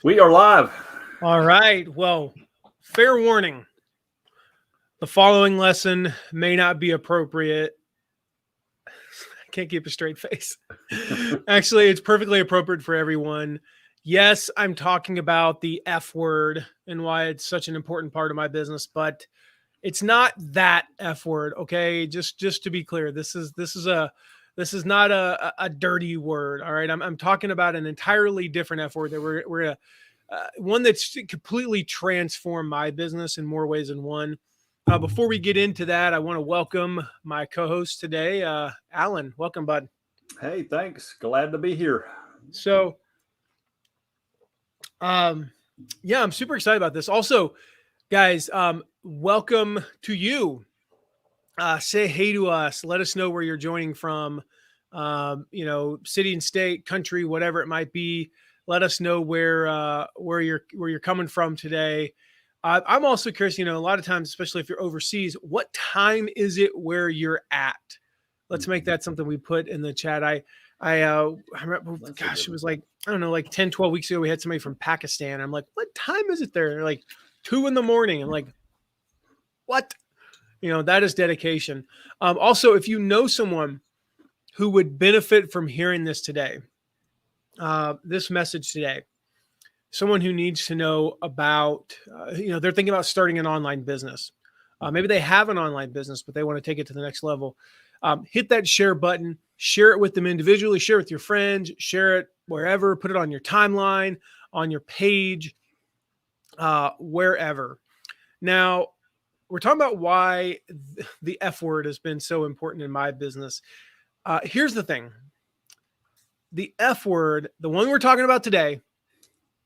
We are live. All right. Well, fair warning. The following lesson may not be appropriate. I can't keep a straight face. Actually, it's perfectly appropriate for everyone. Yes, I'm talking about the F word and why it's such an important part of my business, but it's not that F word. Okay, just to be clear, this is not a dirty word. All right, I'm talking about an entirely different F word that we're gonna one that's completely transformed my business in more ways than one. Before we get into that, I want to welcome my co-host today, Alan. Welcome, bud. Hey, thanks. Glad to be here. So, yeah, I'm super excited about this. Also, guys, welcome to you. Say hey to us. Let us know where you're joining from. City and state, country, whatever it might be. Let us know where you're coming from today. I'm also curious. A lot of times, especially if you're overseas, what time is it where you're at? Let's make that something we put in the chat. I remember, gosh, it was like, I don't know, like 10, 12 weeks ago, we had somebody from Pakistan. I'm like, what time is it there? They're like 2 a.m. I'm like, what? That is dedication. Also, if you know someone who would benefit from hearing this today, this message today, someone who needs to know about, they're thinking about starting an online business. Maybe they have an online business, but they want to take it to the next level. Hit that share button, share it with them individually, share it with your friends, share it wherever, put it on your timeline, on your page, wherever. Now, we're talking about why the F word has been so important in my business. Here's the thing. The F word, the one we're talking about today,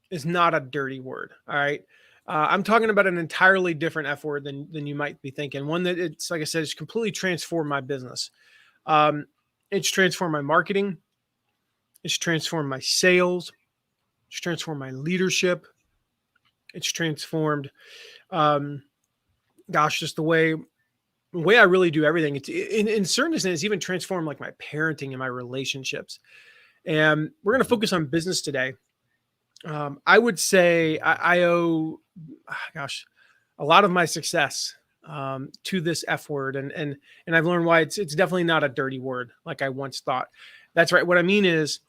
is not a dirty word. All right. I'm talking about an entirely different F word than you might be thinking. One that, it's like I said, it's completely transformed my business. It's transformed my marketing. It's transformed my sales. It's transformed my leadership. It's transformed, just the way I really do everything. It's in certain extent, it's even transformed like my parenting and my relationships. And we're going to focus on business today. I would say I owe, a lot of my success to this F word, and I've learned why it's definitely not a dirty word like I once thought. That's right. What I mean is,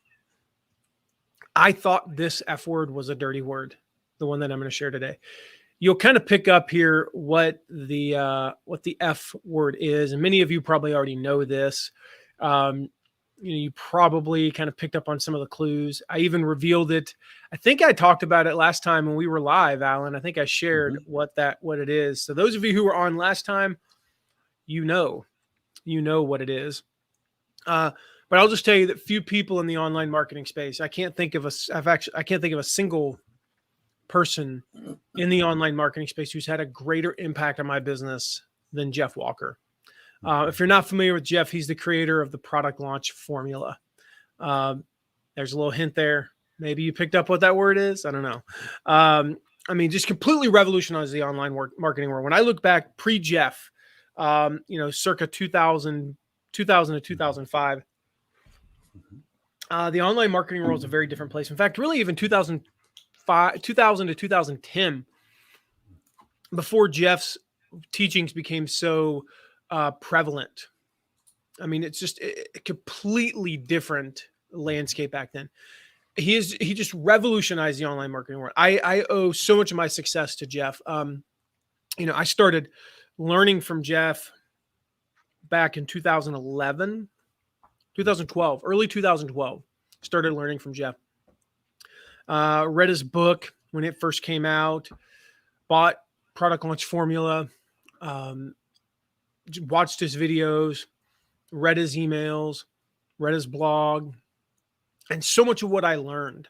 I thought this F word was a dirty word, the one that I'm going to share today. You'll kind of pick up here what the F word is, and many of you probably already know this. You probably kind of picked up on some of the clues. I even revealed it. I think I talked about it last time when we were live, Alan. I think I shared what it is. So those of you who were on last time, you know what it is. But I'll just tell you that few people in the online marketing space, I can't think of a single person in the online marketing space who's had a greater impact on my business than Jeff Walker. If you're not familiar with Jeff, he's the creator of the product launch formula. There's a little hint there. Maybe you picked up what that word is. I don't know. Just completely revolutionized the online marketing world. When I look back pre-Jeff, circa 2000 to 2005, the online marketing world is a very different place. In fact, really even 2000 to 2010, before Jeff's teachings became so prevalent. It's just a completely different landscape back then. He just revolutionized the online marketing world. I owe so much of my success to Jeff. I started learning from Jeff back in 2011, 2012, early 2012. Started learning from Jeff. Read his book when it first came out. Bought Product Launch Formula. Watched his videos, read his emails, read his blog, and so much of what I learned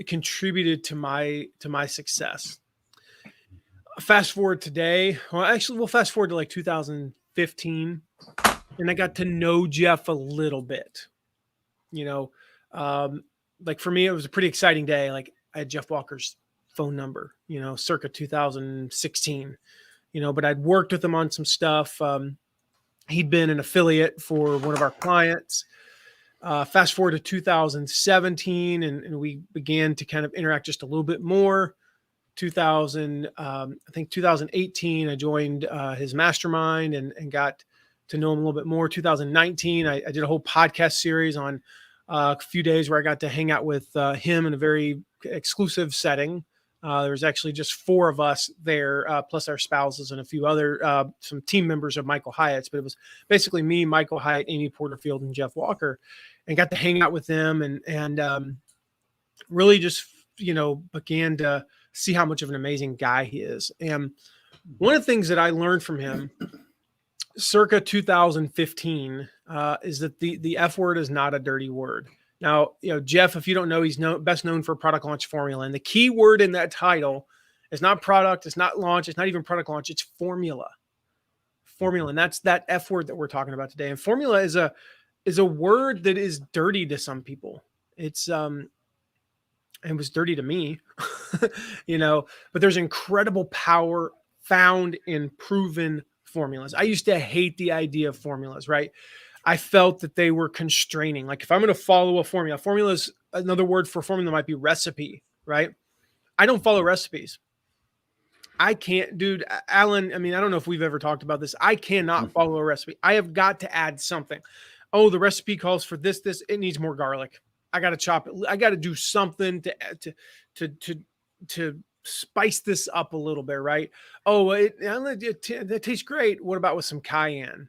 contributed to my success. Fast forward today, we'll fast forward to like 2015, and I got to know Jeff a little bit. Like for me, it was a pretty exciting day. Like I had Jeff Walker's phone number, circa 2016. But I'd worked with him on some stuff. He'd been an affiliate for one of our clients. Fast forward to 2017, and we began to kind of interact just a little bit more. 2018, I joined his mastermind and got to know him a little bit more. 2019, I did a whole podcast series on a few days where I got to hang out with him in a very exclusive setting. There was actually just 4 of us there, plus our spouses and a few other, some team members of Michael Hyatt's, but it was basically me, Michael Hyatt, Amy Porterfield, and Jeff Walker, and got to hang out with them and really just, began to see how much of an amazing guy he is. And one of the things that I learned from him circa 2015 is that the F word is not a dirty word. Now, Jeff, if you don't know, he's best known for product launch formula. And the key word in that title is not product, it's not launch, it's not even product launch, it's formula. Formula. And that's that F word that we're talking about today. And formula is a word that is dirty to some people. It was dirty to me, but there's incredible power found in proven formulas. I used to hate the idea of formulas, right? I felt that they were constraining. Like if I'm going to follow a formula is another word for formula might be recipe, right? I don't follow recipes. I can't, dude, Alan, I don't know if we've ever talked about this. I cannot follow a recipe. I have got to add something. Oh, the recipe calls for this, it needs more garlic. I got to chop it. I got to do something to spice this up a little bit, right? Oh, it tastes great. What about with some cayenne?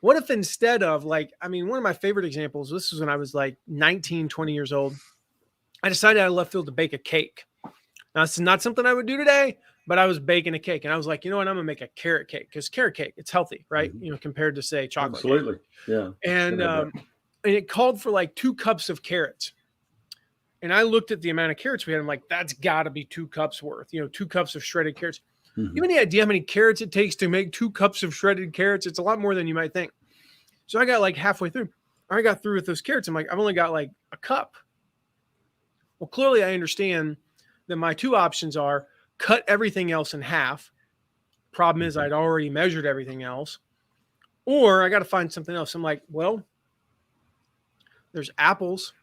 What if instead of one of my favorite examples, this was when I was like 19, 20 years old, I decided out of left field to bake a cake. Now, it's not something I would do today, but I was baking a cake and I was like, you know what? I'm going to make a carrot cake because carrot cake, it's healthy, right? Compared to say chocolate. Absolutely. Cake. Yeah. And it called for like 2 cups of carrots. And I looked at the amount of carrots we had. I'm like, that's got to be 2 cups worth, 2 cups of shredded carrots. You have any idea how many carrots it takes to make 2 cups of shredded carrots? It's a lot more than you might think. So I got like halfway through. I got through with those carrots. I'm like, I've only got like a cup. Well, clearly I understand that my 2 options are cut everything else in half. Problem is I'd already measured everything else. Or I got to find something else. I'm like, well, there's apples.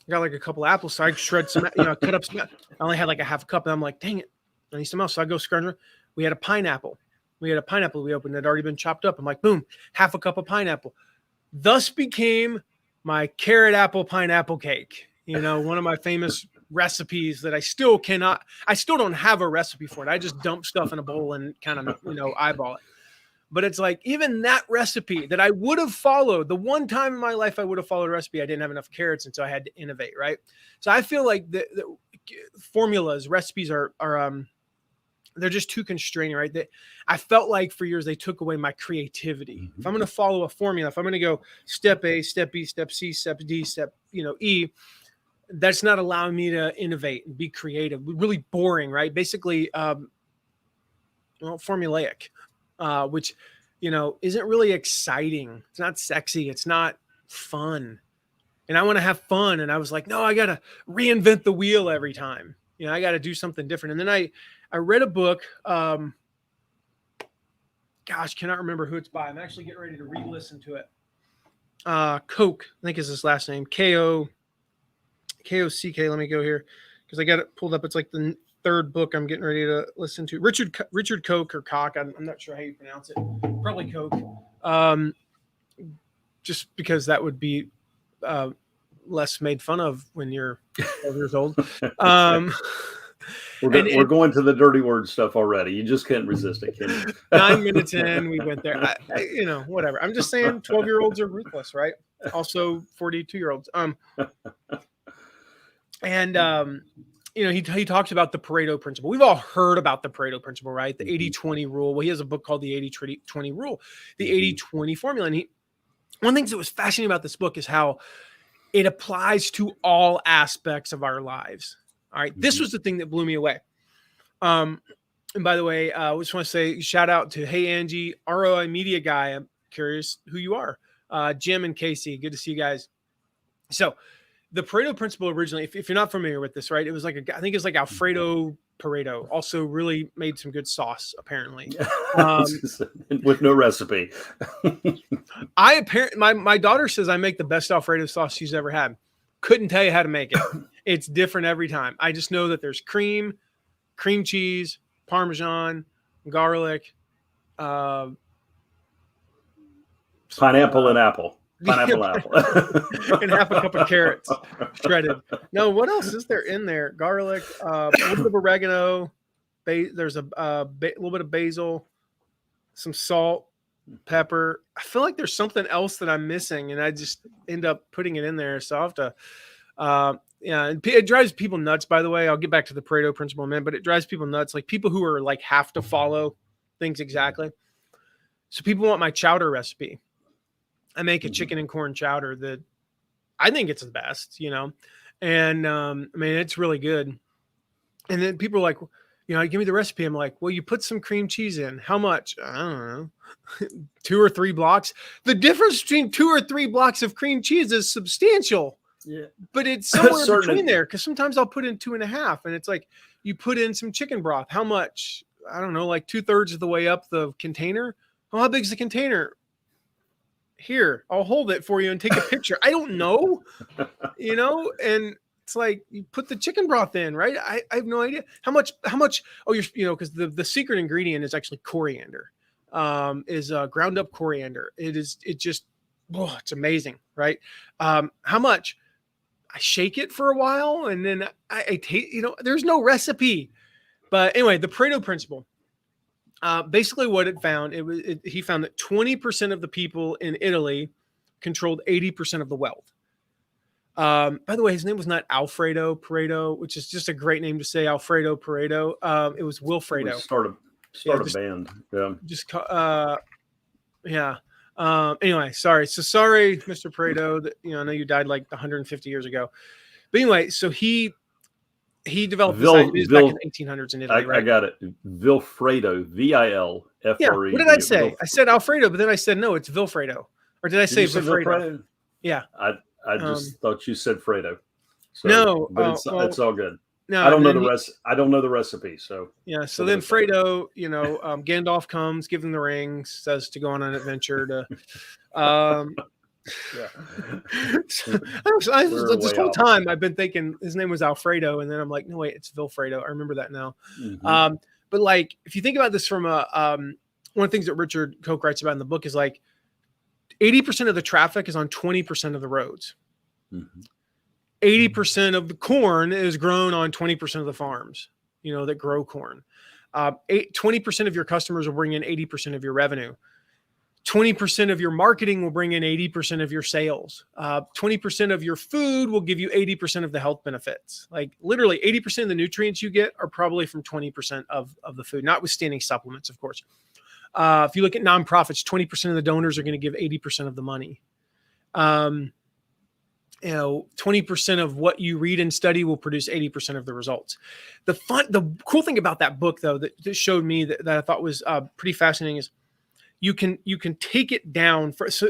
I got like a couple apples. So I shred some, cut up some. I only had like a half a cup. And I'm like, dang it, I need some else. So I go scrounge. We had a pineapple. We opened. It had already been chopped up. I'm like, boom, half a cup of pineapple. Thus became my carrot apple pineapple cake. One of my famous recipes that I still don't have a recipe for it. I just dump stuff in a bowl and kind of, eyeball it. But it's like even that recipe that I would have followed, the one time in my life I would have followed a recipe, I didn't have enough carrots, and so I had to innovate, right? So I feel like the formulas, recipes are they're just too constraining, right? That I felt like for years they took away my creativity. If I'm going to follow a formula, if I'm going to go step A, step B, step C, step D, step E, that's not allowing me to innovate and be creative. Really boring, right? Basically, formulaic. Which, isn't really exciting. It's not sexy. It's not fun. And I want to have fun. And I was like, no, I got to reinvent the wheel every time. I got to do something different. And then I read a book. Cannot remember who it's by. I'm actually getting ready to re-listen to it. Koch, I think is his last name. Kock. Let me go here because I got it pulled up. It's like the 3rd book I'm getting ready to listen to. Richard Koch or Koch. I'm not sure how you pronounce it. Probably Koch. Just because that would be less made fun of when you're 12 years old. We're going to the dirty word stuff already. You just can't resist it, can you? 9 minutes in, we went there. Whatever. I'm just saying 12-year-olds are ruthless, right? Also 42-year-olds. He talks about the Pareto principle. We've all heard about the Pareto principle, right? The 80-20 rule. Well, he has a book called the 80-20 rule, the 80-20 formula. And one of the things that was fascinating about this book is how it applies to all aspects of our lives. All right. This was the thing that blew me away. And by the way, I just want to say shout out to Hey Angie, ROI Media guy. I'm curious who you are. Jim and Casey. Good to see you guys. So the Pareto principle originally, if you're not familiar with this, right? It was like I think it's like Alfredo Pareto. Also, really made some good sauce apparently. With no recipe. My daughter says I make the best Alfredo sauce she's ever had. Couldn't tell you how to make it. It's different every time. I just know that there's cream cheese, Parmesan, garlic, pineapple and apple. Pineapple apple. And half a cup of carrots shredded. No, what else is there in there? Garlic, a little bit of oregano. There's a little bit of basil, some salt, pepper. I feel like there's something else that I'm missing, and I just end up putting it in there. So I have to, yeah, it drives people nuts, by the way. I'll get back to the Pareto principle in a minute, but it drives people nuts. Like people who are like have to follow things exactly. So people want my chowder recipe. I make a chicken and corn chowder that I think it's the best, and I mean, it's really good. And then people are like, give me the recipe. I'm like, well, you put some cream cheese in. How much? I don't know. 2 or 3 blocks. The difference between 2 or 3 blocks of cream cheese is substantial. Yeah. But it's somewhere between there, because sometimes I'll put in 2.5, and it's like you put in some chicken broth. How much? I don't know, like 2/3 of the way up the container. Oh, how big is the container? Here, I'll hold it for you and take a picture. I don't know, and it's like you put the chicken broth in, right? I have no idea how much. Oh, because the secret ingredient is actually coriander, is ground up coriander. It's amazing, right? How much? I shake it for a while and then I taste, there's no recipe, but anyway, the Pareto principle. Basically what it found, he found that 20% of the people in Italy controlled 80% of the wealth. By the way, his name was not Alfredo Pareto, which is just a great name to say, Alfredo Pareto. It was Wilfredo. Start a band. Yeah. Anyway, sorry. So sorry, Mr. Pareto, that, I know you died like 150 years ago, but anyway, so he developed this idea back in the 1800s in Italy, right? I got it. Vilfredo, Vilfre. Yeah. What did I say? I said Alfredo, but then I said, no, it's Vilfredo. Or did I say Vilfredo? Yeah. I just thought you said Fredo. So, no. But it's all good. No, I don't know the rest. I don't know the recipe. So yeah. So then Fredo, Gandalf comes, gives him the ring, says to go on an adventure to, yeah. This whole time I've been thinking his name was Alfredo, and then I'm like, no wait, it's Vilfredo. I remember that now. Mm-hmm. But like, if you think about this from one of the things that Richard Koch writes about in the book is like 80% of the traffic is on 20% of the roads. Mm-hmm. 80% of the corn is grown on 20% of the farms, that grow corn. 20% of your customers will bring in 80% of your revenue. 20% of your marketing will bring in 80% of your sales. 20% of your food will give you 80% of the health benefits. Like literally 80% of the nutrients you get are probably from 20% of the food, notwithstanding supplements, of course. If you look at nonprofits, 20% of the donors are going to give 80% of the money. 20% of what you read and study will produce 80% of the results. The cool thing about that book, though, that showed me that I thought was pretty fascinating is you can take it down. So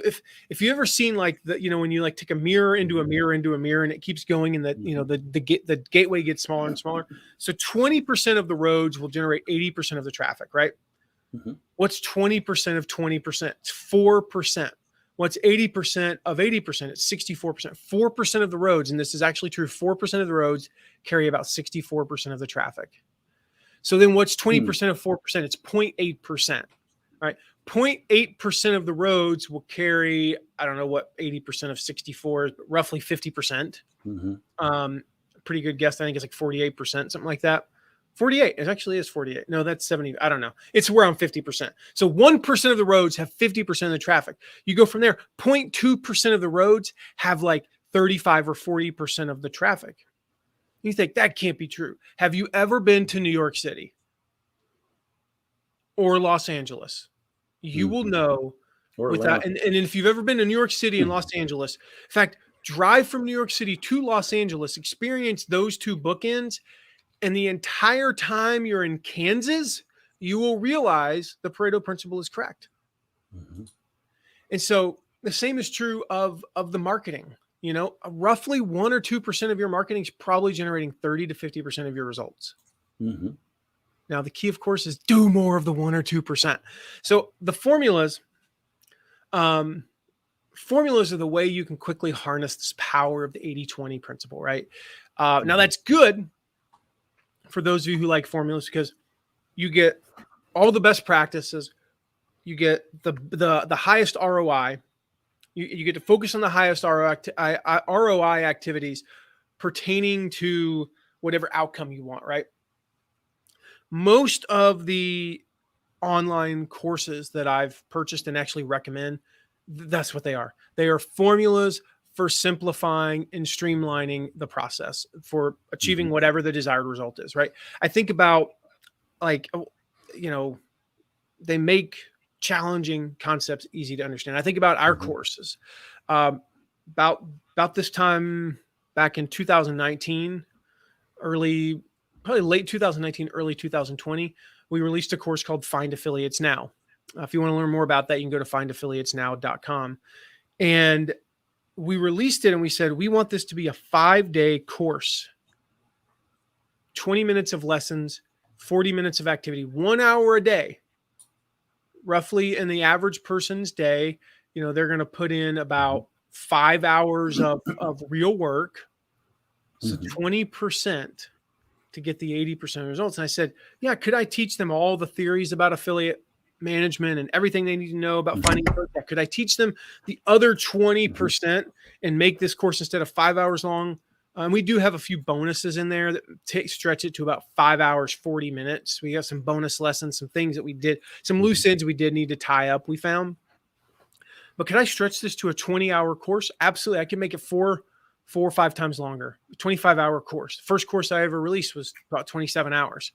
if you ever seen like when you like take a mirror into a mirror into a mirror and it keeps going and the gateway gets smaller and smaller. So 20% of the roads will generate 80% of the traffic, right? Mm-hmm. What's 20% of 20%? It's 4%. What's 80% of 80%? It's 64%. 4% of the roads, and this is actually true, 4% of the roads carry about 64% of the traffic. So then what's 20% of 4%? It's 0.8%, right? 0.8% of the roads will carry, I don't know what 80% of 64 is, but roughly 50%. Mm-hmm. Pretty good guess. I think it's like 48%, something like that. 48. It actually is 48. No, that's 70. I don't know. It's around 50%. So 1% of the roads have 50% of the traffic. You go from there. 0.2% of the roads have like 35 or 40% of the traffic. You think that can't be true. Have you ever been to New York City or Los Angeles? You will know without, and if you've ever been to New York City and Los Angeles, in fact, drive from New York City to Los Angeles, experience those two bookends. And the entire time you're in Kansas, you will realize the Pareto principle is correct. Mm-hmm. And so the same is true of the marketing. roughly 1 or 2% of your marketing is probably generating 30 to 50% of your results. Mm-hmm. Now, the key, of course, is do more of the 1 or 2%. So the formulas are the way you can quickly harness this power of the 80-20 principle, right? Now, that's good for those of you who like formulas because you get all the best practices. You get the highest ROI. You get to focus on the highest ROI activities pertaining to whatever outcome you want, right? Most of the online courses that I've purchased and actually recommend, that's what they are. They are formulas for simplifying and streamlining the process for achieving whatever the desired result is, right? I think about they make challenging concepts easy to understand. I think about our courses. About this time back in 2019, probably late 2019, early 2020, we released a course called Find Affiliates Now. If you want to learn more about that, you can go to findaffiliatesnow.com. And we released it and we said, we want this to be a 5-day course, 20 minutes of lessons, 40 minutes of activity, 1 hour a day. Roughly in the average person's day, they're going to put in about 5 hours of real work. So 20% to get the 80% results. And I said, yeah, could I teach them all the theories about affiliate management and everything they need to know about finding a project? Could I teach them the other 20% and make this course instead of 5 hours long? And we do have a few bonuses in there that stretch it to about 5 hours, 40 minutes. We have some bonus lessons, some things that we did, some loose ends we did need to tie up, we found. But could I stretch this to a 20-hour course? Absolutely. I can make it four or 5 times longer, 25-hour course. The first course I ever released was about 27 hours.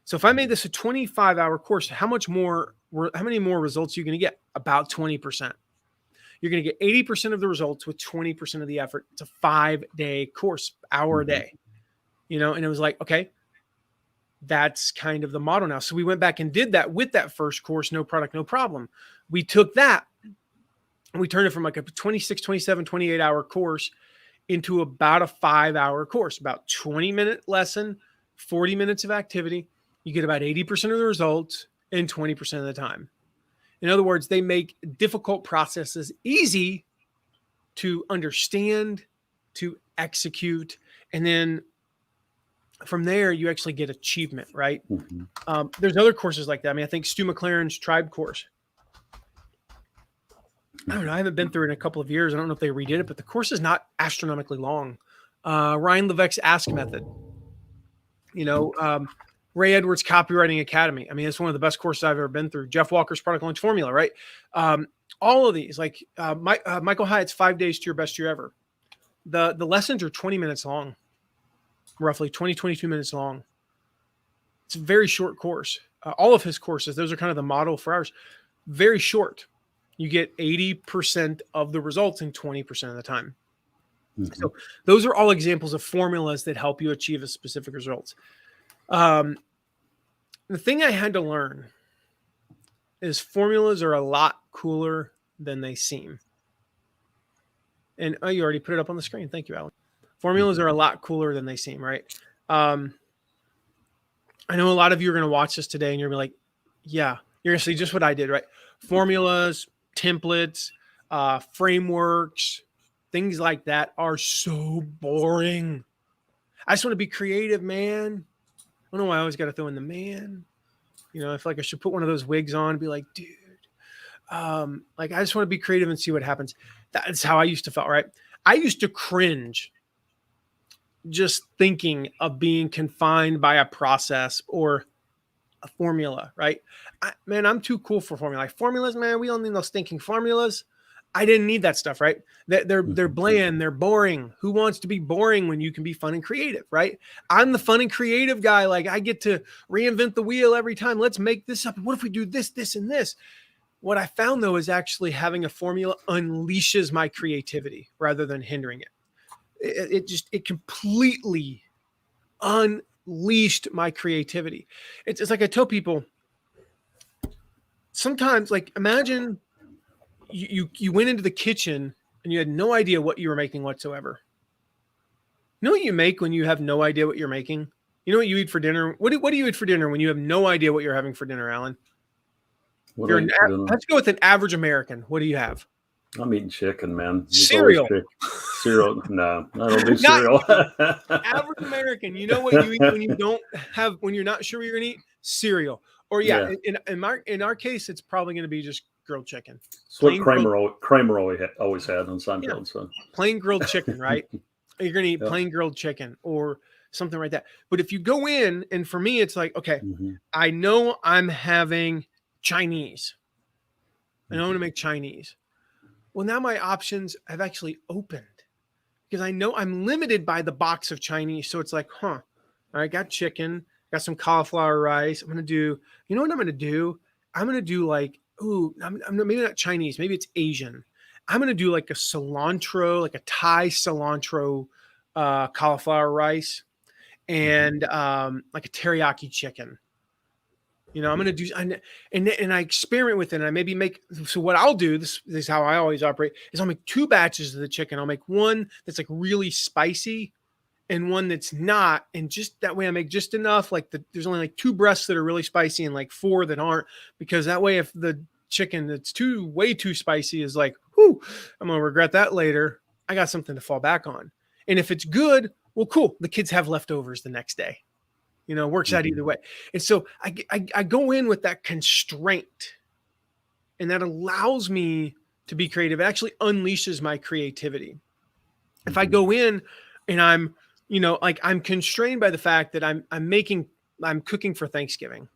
So if I made this a 25-hour course, how many more results are you going to get? About 20%. You're going to get 80% of the results with 20% of the effort. It's a 5-day course, hour a day, and it was like, okay, that's kind of the model now. So we went back and did that with that first course, No Product, No Problem. We took that and we turned it from like a 26, 27, 28-hour course into about a 5-hour course, about 20-minute lesson, 40 minutes of activity. You get about 80% of the results in 20% of the time. In other words, they make difficult processes easy to understand, to execute, and then from there, you actually get achievement, right? There's other courses like that. I mean, I think Stu McLaren's Tribe course. I don't know. I haven't been through it in a couple of years. I don't know if they redid it, but the course is not astronomically long. Ryan Levesque's Ask Method. Ray Edwards' Copywriting Academy. I mean, it's one of the best courses I've ever been through. Jeff Walker's Product Launch Formula, right? All of these, like Michael Hyatt's 5 Days to Your Best Year Ever. The lessons are 20 minutes long, roughly 20, 22 minutes long. It's a very short course. All of his courses, those are kind of the model for ours. Very short. You get 80% of the results in 20% of the time. So those are all examples of formulas that help you achieve a specific results. The thing I had to learn is formulas are a lot cooler than they seem. And you already put it up on the screen. Thank you, Alan. Formulas are a lot cooler than they seem, right? I know a lot of you are going to watch this today and you're going to be like, yeah, you're going to see just what I did, right? Formulas, templates, frameworks, things like that are so boring. I just want to be creative, man. I don't know why I always got to throw in the man. I feel like I should put one of those wigs on and be like, dude, I just want to be creative and see what happens. That's how I used to feel, right? I used to cringe just thinking of being confined by a process or a formula, right? I'm too cool for formula. Like formulas, man, we don't need those stinking formulas. I didn't need that stuff, right? They're bland, they're boring. Who wants to be boring when you can be fun and creative, right? I'm the fun and creative guy. Like I get to reinvent the wheel every time. Let's make this up. What if we do this, this, and this? What I found though is actually having a formula unleashes my creativity rather than hindering it. It completely unleashed my creativity. It's like I tell people sometimes, like imagine you went into the kitchen and you had no idea what you were making whatsoever. You know what you make when you have no idea what you're making? You know what you eat for dinner? What do you eat for dinner when you have no idea what you're having for dinner, Alan? Let's go with an average American. What do you have? I'm eating chicken, man. Cereal. Cereal. No, I don't do cereal. Average American. You know what you eat when you're not sure what you're gonna eat? Cereal. Or in our case, it's probably gonna be just grilled chicken. It's what Kramer always had on Seinfeld. Yeah. So plain grilled chicken, right? You're gonna eat plain grilled chicken or something like that. But if you go in, and for me, it's like, okay, I know I'm having Chinese. I know I'm gonna make Chinese. Well, now my options have actually opened because I know I'm limited by the box of Chinese. So it's like, all right, got chicken, got some cauliflower rice. I'm gonna do, you know what I'm gonna do? I'm gonna do like, I'm maybe not Chinese, maybe it's Asian. I'm going to do like a cilantro, like a Thai cilantro cauliflower rice and like a teriyaki chicken. You know, I'm going to do, and I experiment with it. And I maybe so what I'll do, this is how I always operate, is I'll make 2 batches of the chicken. I'll make one that's like really spicy and one that's not. And just that way I make just enough, like there's only like 2 breasts that are really spicy and like 4 that aren't, because that way if the chicken that's way too spicy is like, I'm gonna regret that later, I got something to fall back on. And if it's good, well, cool, the kids have leftovers the next day. You know, works out either way. And so I go in with that constraint, and that allows me to be creative. It actually unleashes my creativity. If I go in and I'm, you know, like I'm constrained by the fact that I'm cooking for Thanksgiving,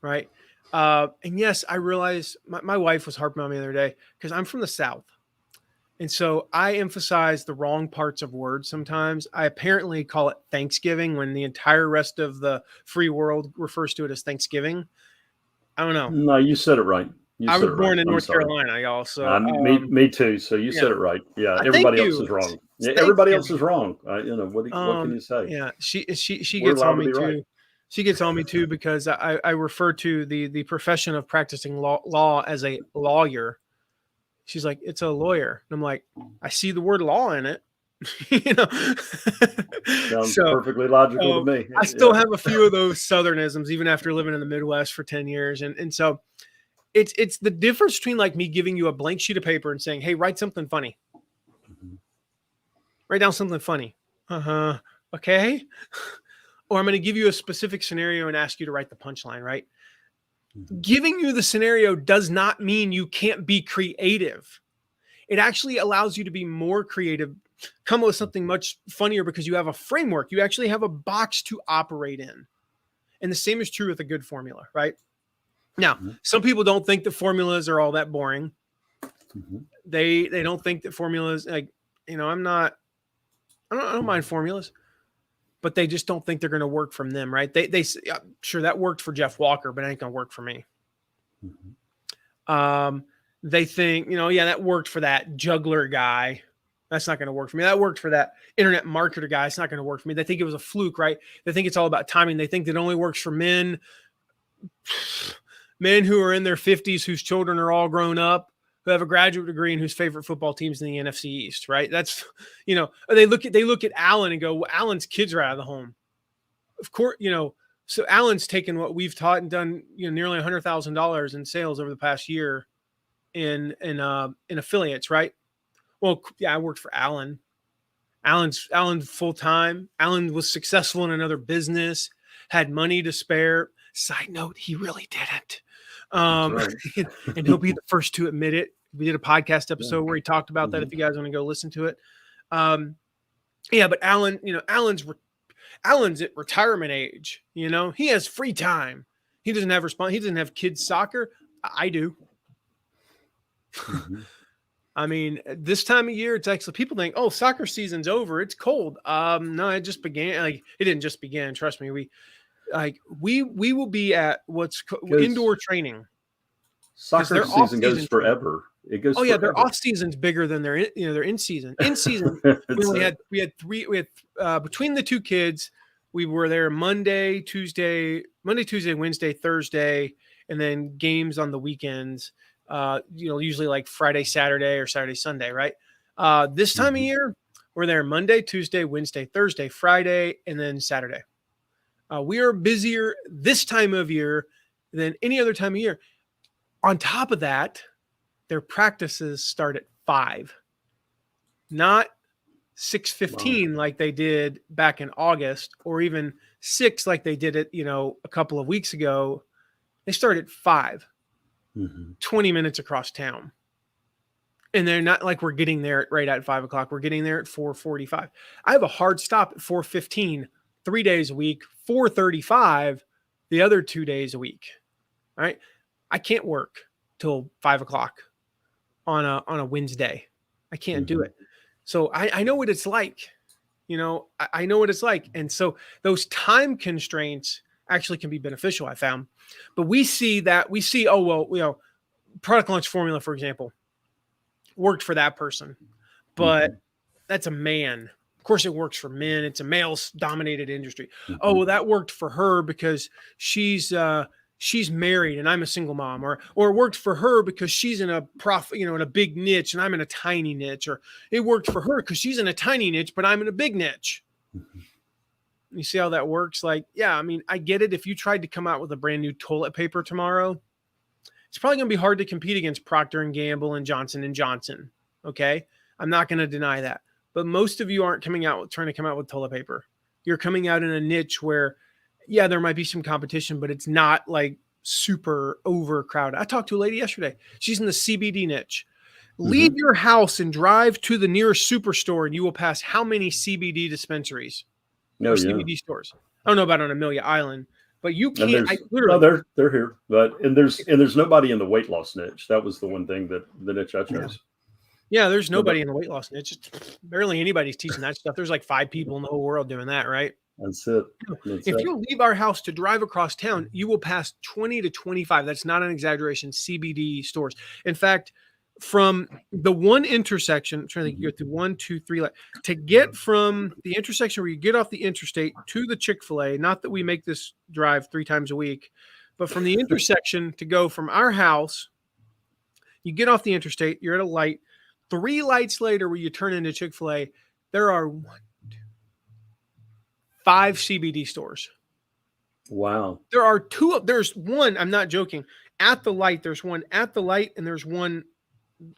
right? And yes, I realize my wife was harping on me the other day because I'm from the South. And so I emphasize the wrong parts of words sometimes. I apparently call it Thanksgiving when the entire rest of the free world refers to it as Thanksgiving. I don't know. No, you said it right. I was born in North Carolina, y'all. So me too. So you said it right. Yeah, everybody else is wrong. Yeah, everybody else is wrong. You know what can you say? Yeah, she gets on me too. Right. She gets on me too because I refer to the profession of practicing law as a lawyer. She's like, it's a lawyer. And I'm like, I see the word law in it. You know, sounds perfectly logical to me. I still have a few of those Southernisms, even after living in the Midwest for 10 years. And so it's the difference between like me giving you a blank sheet of paper and saying, hey, write something funny. Write down something funny. Okay. Or I'm going to give you a specific scenario and ask you to write the punchline, right? Giving you the scenario does not mean you can't be creative. It actually allows you to be more creative, come up with something much funnier because you have a framework. You actually have a box to operate in. And the same is true with a good formula, right? Now, some people don't think that formulas are all that boring. They don't think that formulas, like, you know, I don't mind formulas, but they just don't think they're going to work from them, right? They sure, that worked for Jeff Walker, but it ain't going to work for me. They think, you know, yeah, that worked for that juggler guy. That's not going to work for me. That worked for that internet marketer guy. It's not going to work for me. They think it was a fluke, right? They think it's all about timing. They think that it only works for men who are in their 50s, whose children are all grown up, who have a graduate degree, and whose favorite football team's in the NFC East, right? That's, you know, they look at Alan and go, well, Alan's kids are out of the home. Of course, you know, so Alan's taken what we've taught and done, you know, nearly $100,000 in sales over the past year in affiliates, right? Well, yeah, I worked for Alan. Alan's full-time. Alan was successful in another business, had money to spare. Side note, he really didn't. Right. And he'll be the first to admit it. We did a podcast episode where he talked about that. If you guys want to go listen to it. Yeah, but Alan, you know, Alan's at retirement age, you know, he has free time. He doesn't have he doesn't have kids soccer. I do. I mean, this time of year, it's actually, people think, oh, soccer season's over. It's cold. No, it just began. Like, it didn't just begin. Trust me. We will be at what's indoor training. Soccer season goes forever. It goes. Oh yeah, their off season's bigger than their in season. In season, we had between the two kids, we were there Monday, Tuesday, Wednesday, Thursday, and then games on the weekends. You know, usually like Friday, Saturday, or Saturday, Sunday, right? This time of year, we're there Monday, Tuesday, Wednesday, Thursday, Friday, and then Saturday. We are busier this time of year than any other time of year. On top of that, their practices start at 5, not 6:15 like they did back in August, or even 6 like they did it, a couple of weeks ago. They start at 5, 20 minutes across town. And they're not like we're getting there right at 5 o'clock. We're getting there at 4:45. I have a hard stop at 4:15, 3 days a week, 4:35, the other 2 days a week. All right. I can't work till 5 o'clock on a Wednesday. I can't do it. So I know what it's like. I know what it's like. And so those time constraints actually can be beneficial, I found. But we see, product launch formula, for example, worked for that person. But that's a man. Of course, it works for men. It's a male-dominated industry. Oh, well, that worked for her because she's married and I'm a single mom, or it worked for her because she's in a in a big niche and I'm in a tiny niche, or it worked for her because she's in a tiny niche, but I'm in a big niche. You see how that works? Like, yeah, I mean, I get it. If you tried to come out with a brand new toilet paper tomorrow, it's probably going to be hard to compete against Procter and Gamble and Johnson and Johnson. Okay. I'm not going to deny that, but most of you aren't trying to come out with toilet paper. You're coming out in a niche where, yeah, there might be some competition, but it's not like super overcrowded. I talked to a lady yesterday. She's in the CBD niche. Leave your house and drive to the nearest superstore, and you will pass how many CBD dispensaries or CBD stores? I don't know about on Amelia Island, but you can't. They're here, and there's nobody in the weight loss niche. That was the one thing that the niche I chose. Yeah, there's nobody in the weight loss niche. It's barely anybody's teaching that stuff. There's like 5 people in the whole world doing that, right? That's it. If you leave our house to drive across town, you will pass 20 to 25. That's not an exaggeration. CBD stores. In fact, from the one intersection, I'm trying to think, you go through 1, 2, 3, to get from the intersection where you get off the interstate to the Chick-fil-A, not that we make this drive 3 times a week, but from the intersection to go from our house, you get off the interstate, you're at a light, 3 lights later where you turn into Chick-fil-A, there are 5 CBD stores. Wow. There's one, I'm not joking, at the light, there's one at the light, and there's one,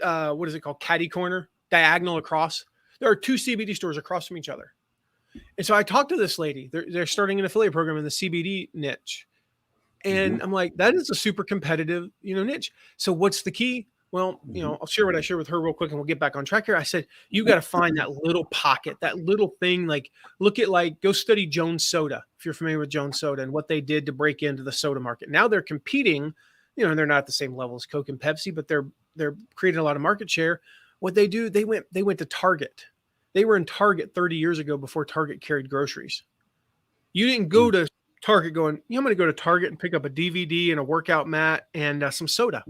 what is it called? Caddy corner, diagonal across. There are 2 CBD stores across from each other. And so I talked to this lady. They're starting an affiliate program in the CBD niche. And I'm like, that is a super competitive, niche. So what's the key? Well, I'll share what I shared with her real quick and we'll get back on track here. I said, you got to find that little pocket, that little thing, go study Jones Soda. If you're familiar with Jones Soda and what they did to break into the soda market. Now they're competing, they're not at the same level as Coke and Pepsi, but they're creating a lot of market share. What they do, they went to Target. They were in Target 30 years ago before Target carried groceries. You didn't go to Target going, I'm going to go to Target and pick up a DVD and a workout mat and some soda.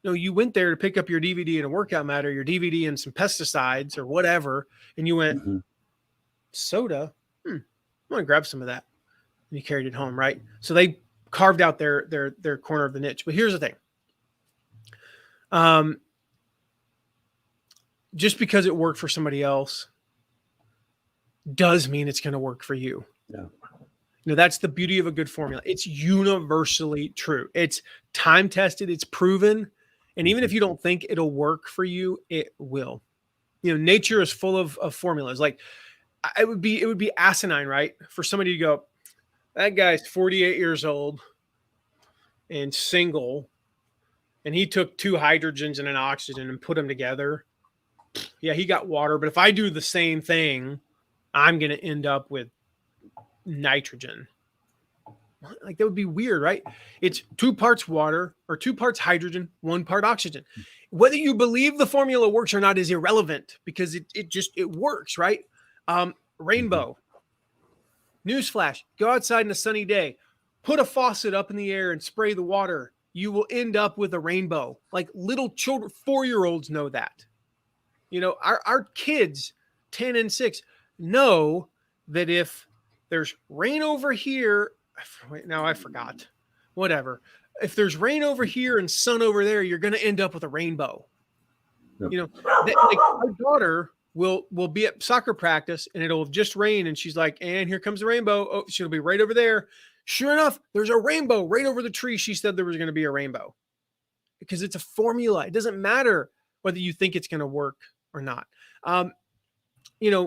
No, you went there to pick up your DVD and a workout mat, or your DVD and some pesticides or whatever. And you went, soda? I'm going to grab some of that. And you carried it home, right? So they carved out their corner of the niche. But here's the thing. Just because it worked for somebody else does mean it's going to work for you. Yeah. That's the beauty of a good formula. It's universally true. It's time tested. It's proven. And even if you don't think it'll work for you, it will. Nature is full of formulas. Like it would be asinine, right? For somebody to go, that guy's 48 years old and single, and he took 2 hydrogens and an oxygen and put them together. Yeah, he got water, but if I do the same thing, I'm going to end up with nitrogen. Like, that would be weird, right? It's 2 parts water or 2 parts hydrogen, 1 part oxygen. Whether you believe the formula works or not is irrelevant, because it works, right? Rainbow. Newsflash. Go outside in a sunny day. Put a faucet up in the air and spray the water. You will end up with a rainbow. Like, little children, 4-year-olds know that. Our kids, 10 and 6, know that if there's rain over here, now I forgot, whatever. If there's rain over here and sun over there, you're going to end up with a rainbow. Yep. You know, like our daughter will be at soccer practice and it'll just rain. And she's like, and here comes the rainbow. Oh, she'll be right over there. Sure enough, there's a rainbow right over the tree. She said there was going to be a rainbow because it's a formula. It doesn't matter whether you think it's going to work or not.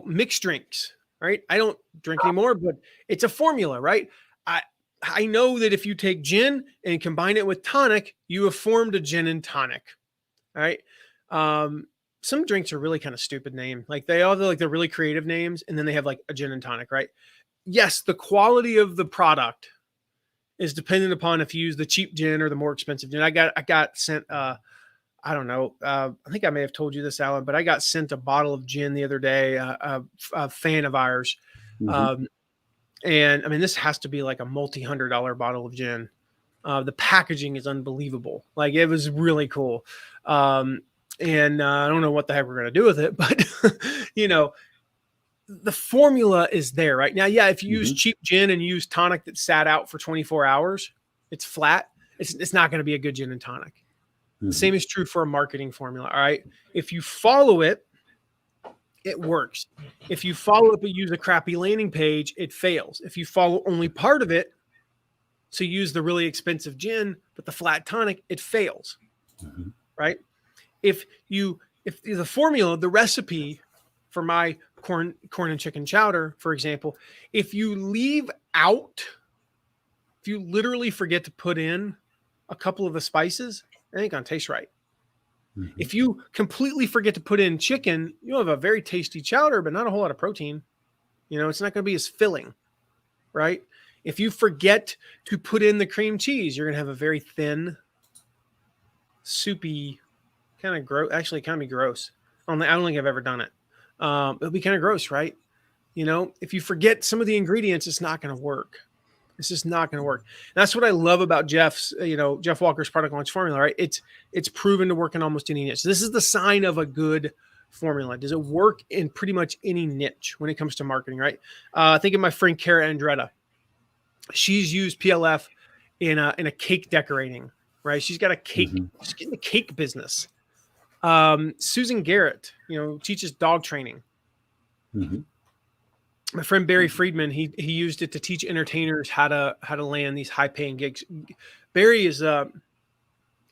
Mixed drinks, right? I don't drink anymore, but it's a formula, right? I know that if you take gin and combine it with tonic, you have formed a gin and tonic, right? Some drinks are really kind of stupid name. Like they all they're really creative names, and then they have like a gin and tonic, right? Yes, the quality of the product is dependent upon if you use the cheap gin or the more expensive gin. I got sent I don't know. I think I may have told you this, Alan, but I got sent a bottle of gin the other day, a fan of ours. Mm-hmm. And I mean, this has to be like a multi-$100 bottle of gin. The packaging is unbelievable. Like it was really cool. And I don't know what the heck we're going to do with it, but the formula is there right now. Yeah. If you use cheap gin and use tonic that sat out for 24 hours, it's flat. It's not going to be a good gin and tonic. The same is true for a marketing formula. All right. If you follow it, it works. If you follow it but use a crappy landing page, it fails. If you follow only part of it, so use the really expensive gin, but the flat tonic, it fails. Right? If the formula, the recipe for my corn and chicken chowder, for example, if you literally forget to put in a couple of the spices, it ain't gonna taste right. If you completely forget to put in chicken, you'll have a very tasty chowder, but not a whole lot of protein. It's not going to be as filling, right? If you forget to put in the cream cheese, you're going to have a very thin, soupy, kind of gross. Actually, kind of be gross. I don't think I've ever done it. It'll be kind of gross, right? If you forget some of the ingredients, it's not going to work. It's just not going to work. And that's what I love about Jeff Walker's product launch formula, right? It's proven to work in almost any niche. This is the sign of a good formula. Does it work in pretty much any niche when it comes to marketing, right? Think of my friend Cara Andretta. She's used PLF in a cake decorating, right? She's got a cake, she's getting the cake business. Susan Garrett, teaches dog training. My friend Barry Friedman, he used it to teach entertainers how to land these high paying gigs. Barry is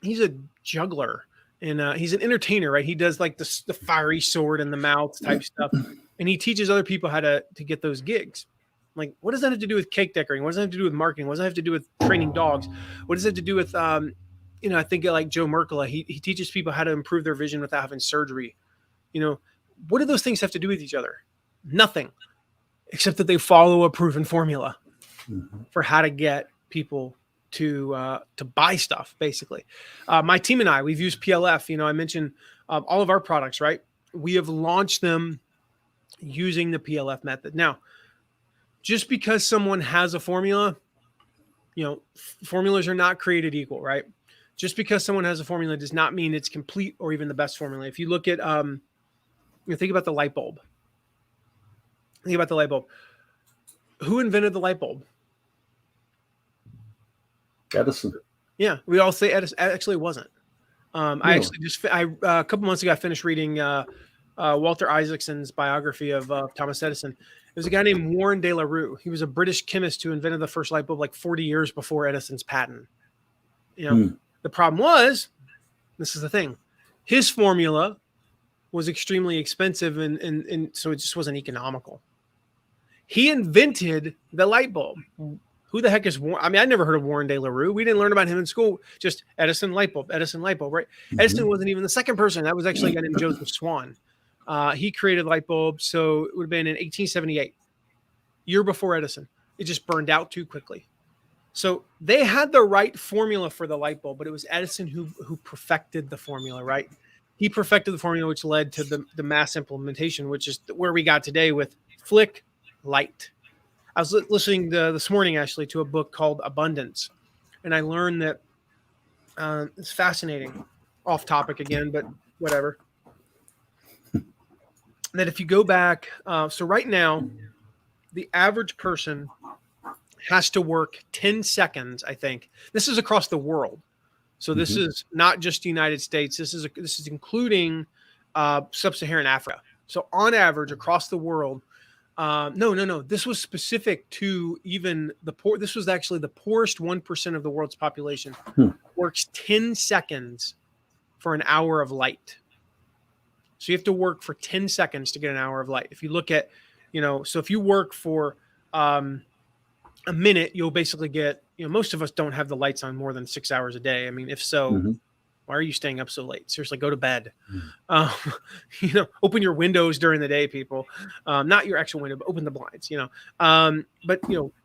he's a juggler and he's an entertainer, right? He does like the fiery sword in the mouth type stuff, and he teaches other people how to get those gigs. Like, what does that have to do with cake decorating? What does that have to do with marketing? What does that have to do with training dogs? What does it have to do with I think like Joe Mercola, he teaches people how to improve their vision without having surgery. What do those things have to do with each other? Nothing. Except that they follow a proven formula for how to get people to buy stuff, basically. My team and I, we've used PLF. I mentioned all of our products, right? We have launched them using the PLF method. Now, just because someone has a formula, formulas are not created equal, right? Just because someone has a formula does not mean it's complete or even the best formula. If you look at, think about the light bulb. Think about the light bulb. Who invented the light bulb? Edison. Yeah, we all say Edison. Actually, it wasn't. I actually a couple months ago, I finished reading Walter Isaacson's biography of Thomas Edison. There was a guy named Warren de la Rue. He was a British chemist who invented the first light bulb like 40 years before Edison's patent. The problem was, this is the thing, his formula was extremely expensive and so it just wasn't economical. He invented the light bulb. Who the heck is Warren? I mean, I never heard of Warren de la Rue. We didn't learn about him in school. Just Edison light bulb, right? Edison wasn't even the second person. That was actually a guy named Joseph Swan. He created light bulbs. So it would have been in 1878, year before Edison. It just burned out too quickly. So they had the right formula for the light bulb, but it was Edison who perfected the formula, right? He perfected the formula, which led to the mass implementation, which is where we got today with Flick Light. I was listening this morning, actually, to a book called Abundance, and I learned that it's fascinating, off topic again, but whatever, that if you go back, so right now, the average person has to work 10 seconds, I think. This is across the world. So this is not just the United States. This is including sub-Saharan Africa. So on average, across the world, no. This was specific to even the poor. This was actually the poorest 1% of the world's population works 10 seconds for an hour of light. So you have to work for 10 seconds to get an hour of light. If you look at, so if you work for a minute, you'll basically get, most of us don't have the lights on more than 6 hours a day. I mean, if so, why are you staying up so late? Seriously, go to bed. Open your windows during the day, people. Not your actual window, but open the blinds, But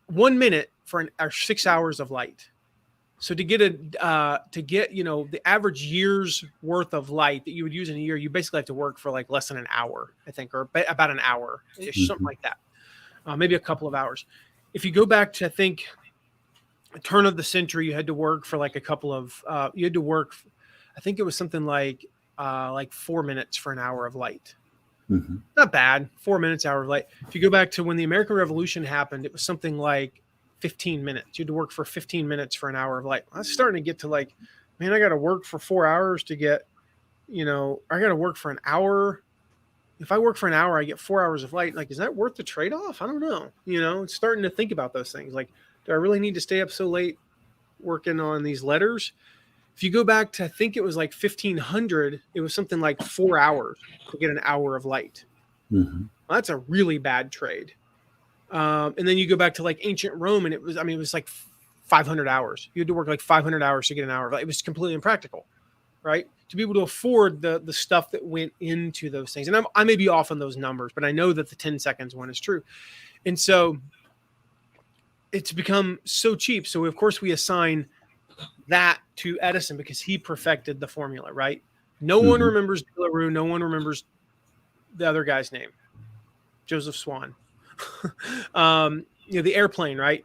1 minute for 6 hours of light. So to get the average year's worth of light that you would use in a year, you basically have to work for like less than an hour, I think, or about an hour, something like that. Maybe a couple of hours. If you go back to, I think, the turn of the century, you had to work for like I think it was something like 4 minutes for an hour of light. Not bad. 4 minutes, hour of light. If you go back to when the American Revolution happened, it was something like 15 minutes. You had to work for 15 minutes for an hour of light. I was starting to get to like, man, I got to work for 4 hours to get, I got to work for an hour. If I work for an hour, I get 4 hours of light. Like, is that worth the trade-off? I don't know. It's starting to think about those things. Like, do I really need to stay up so late working on these letters? If you go back to, I think it was like 1500, it was something like 4 hours to get an hour of light. Well, that's a really bad trade. And then you go back to like ancient Rome, and it was like 500 hours. You had to work like 500 hours to get an hour of light. It was completely impractical, right? To be able to afford the stuff that went into those things. And I may be off on those numbers, but I know that the 10 seconds one is true. And so it's become so cheap. So of course we assign that to Edison because he perfected the formula, right? No one remembers De La Rue. No one remembers the other guy's name, Joseph Swan. The airplane, right?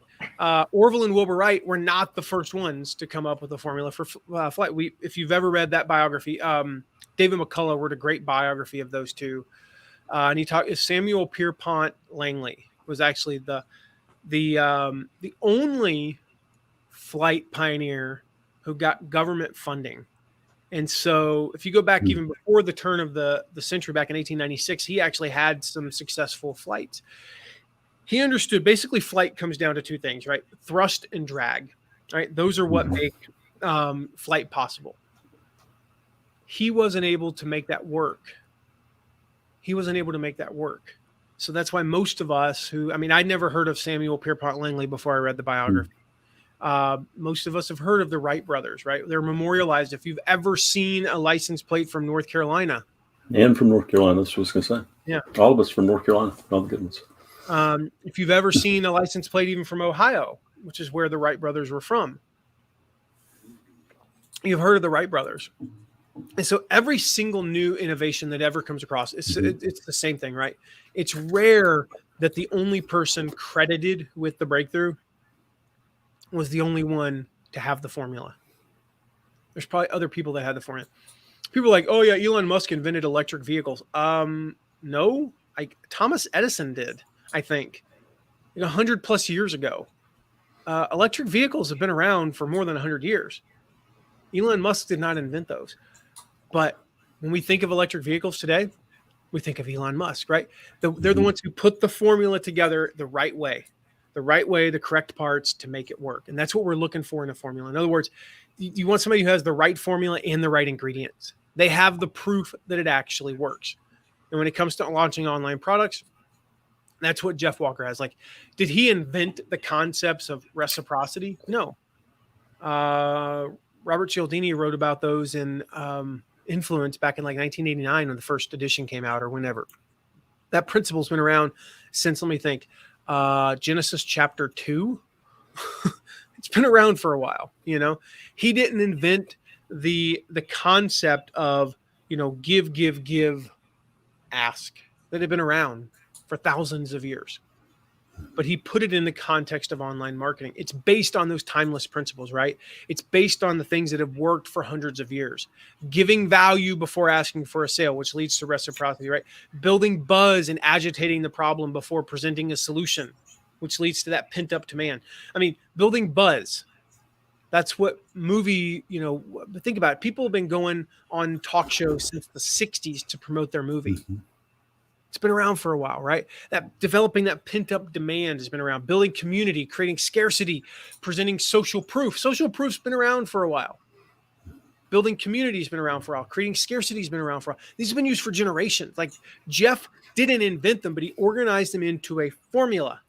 Orville and Wilbur Wright were not the first ones to come up with a formula for flight. If you've ever read that biography, David McCullough wrote a great biography of those two. And he talked. Samuel Pierpont Langley was actually the only flight pioneer who got government funding. And so if you go back even before the turn of the century, back in 1896, he actually had some successful flights. He understood basically flight comes down to two things, right? Thrust and drag, right? Those are what make flight possible. He wasn't able to make that work. So that's why most of us I'd never heard of Samuel Pierpont Langley before I read the biography. Most of us have heard of the Wright brothers, right? They're memorialized. If you've ever seen a license plate from North Carolina. And from North Carolina, that's what I was going to say. Yeah. All of us from North Carolina. Oh, goodness. If you've ever seen a license plate even from Ohio, which is where the Wright brothers were from, you've heard of the Wright brothers. And so every single new innovation that ever comes across, it's the same thing, right? It's rare that the only person credited with the breakthrough was the only one to have the formula. There's probably other people that had the formula. People are like, oh yeah, Elon Musk invented electric vehicles. No, Thomas Edison did, I think, 100 plus years ago. Electric vehicles have been around for more than 100 years. Elon Musk did not invent those. But when we think of electric vehicles today, we think of Elon Musk, right? They're the ones who put the formula together the right way, the correct parts to make it work. And that's what we're looking for in a formula. In other words, you want somebody who has the right formula and the right ingredients. They have the proof that it actually works. And when it comes to launching online products, that's what Jeff Walker has. Like, did he invent the concepts of reciprocity? No. Robert Cialdini wrote about those in Influence back in like 1989 when the first edition came out or whenever. That principle's been around since, let me think, Genesis chapter 2. It's been around for a while. He didn't invent the concept of, give, ask, that had been around for thousands of years. But he put it in the context of online marketing. It's based on those timeless principles, right? It's based on the things that have worked for hundreds of years. Giving value before asking for a sale, which leads to reciprocity, right? Building buzz and agitating the problem before presenting a solution, which leads to that pent-up demand. Building buzz. That's what movie, think about it. People have been going on talk shows since the 60s to promote their movie. Mhm. It's been around for a while, right? That developing that pent up demand has been around, building community, creating scarcity, presenting social proof. Social proof's been around for a while. Building community has been around for a while. Creating scarcity has been around for a while. These have been used for generations. Like Jeff didn't invent them, but he organized them into a formula.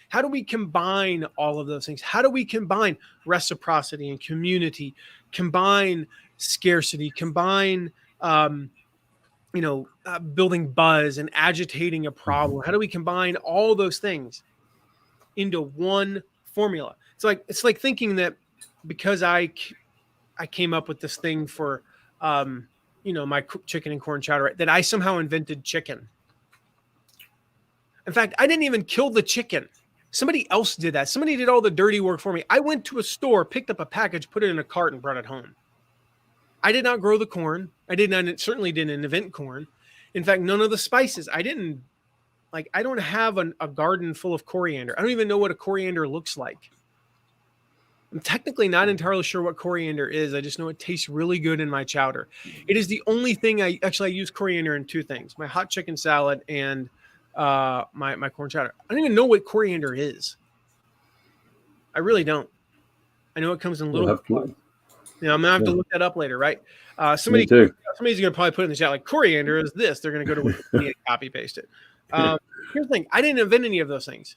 How do we combine all of those things? How do we combine reciprocity and community, combine scarcity, combine, building buzz and agitating a problem? How do we combine all those things into one formula? It's like thinking that because I came up with this thing for, my chicken and corn chowder, that I somehow invented chicken. In fact, I didn't even kill the chicken. Somebody else did that. Somebody did all the dirty work for me. I went to a store, picked up a package, put it in a cart, and brought it home. I did not grow the corn. Certainly didn't invent corn. In fact, none of the spices. I don't have a garden full of coriander. I don't even know what a coriander looks like. I'm technically not entirely sure what coriander is. I just know it tastes really good in my chowder. It is the only thing I use coriander in two things: my hot chicken salad and my corn chowder. I don't even know what coriander is. I really don't. I know it comes in little. I'm gonna have to look that up later, right? Somebody's gonna probably put in the chat like coriander is this. They're gonna go to Wikipedia and copy paste it. Here's the thing: I didn't invent any of those things.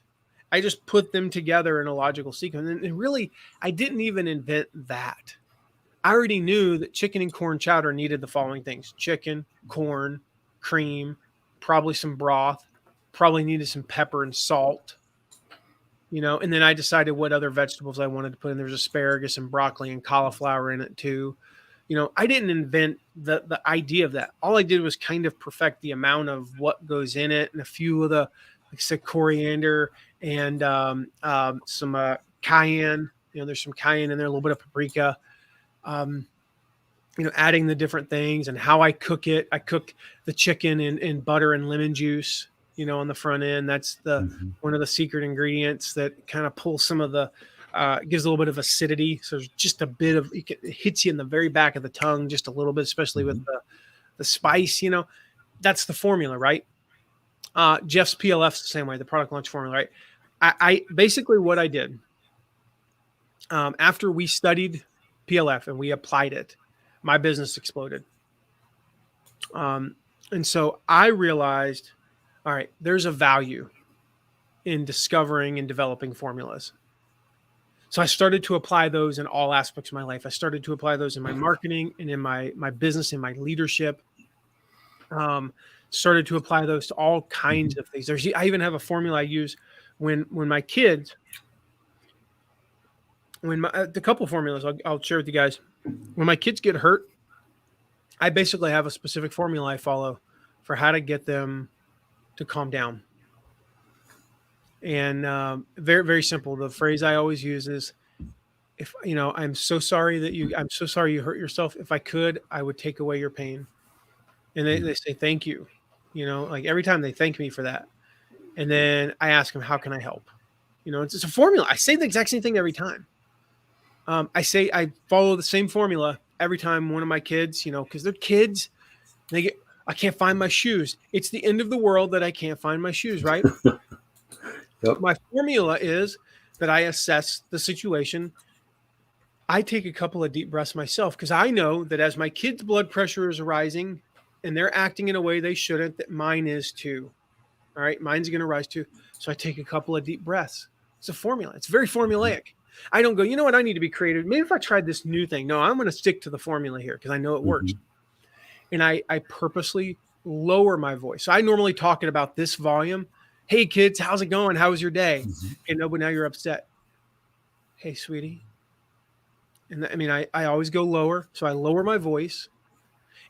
I just put them together in a logical sequence, and really, I didn't even invent that. I already knew that chicken and corn chowder needed the following things: chicken, corn, cream, probably some broth. Probably needed some pepper and salt, and then I decided what other vegetables I wanted to put in. There's asparagus and broccoli and cauliflower in it too. I didn't invent the idea of that. All I did was kind of perfect the amount of what goes in it and a few of the, like I said, coriander and some cayenne. There's some cayenne in there, a little bit of paprika. Adding the different things and how I cook it. I cook the chicken in butter and lemon juice. On the front end, that's one of the secret ingredients that kind of pulls some of the, gives a little bit of acidity. So there's just a bit of, it hits you in the very back of the tongue, just a little bit, especially with the spice, that's the formula, right? Jeff's PLF's the same way, the product launch formula, right? I basically what I did, after we studied PLF and we applied it, my business exploded. And so I realized, all right, there's a value in discovering and developing formulas. So I started to apply those in all aspects of my life. I started to apply those in my marketing and in my business, in my leadership. Started to apply those to all kinds of things. I even have a formula I use when my kids, the couple formulas I'll share with you guys. When my kids get hurt, I basically have a specific formula I follow for how to get them to calm down. And very, very simple. The phrase I always use is, I'm so sorry you hurt yourself. If I could, I would take away your pain. And they say, thank you. Like every time they thank me for that. And then I ask them, how can I help? It's a formula. I say the exact same thing every time. I follow the same formula every time one of my kids, because they're kids, I can't find my shoes. It's the end of the world that I can't find my shoes, right? Yep. My formula is that I assess the situation. I take a couple of deep breaths myself because I know that as my kids' blood pressure is rising and they're acting in a way they shouldn't, that mine is too. All right, mine's going to rise too. So I take a couple of deep breaths. It's a formula. It's very formulaic. I don't go, you know what, I need to be creative. Maybe if I tried this new thing. No, I'm going to stick to the formula here because I know it works. And I purposely lower my voice. So I normally talk at about this volume. Hey, kids, how's it going? How was your day? Okay, no, but now you're upset. Hey, sweetie. And I always go lower. So I lower my voice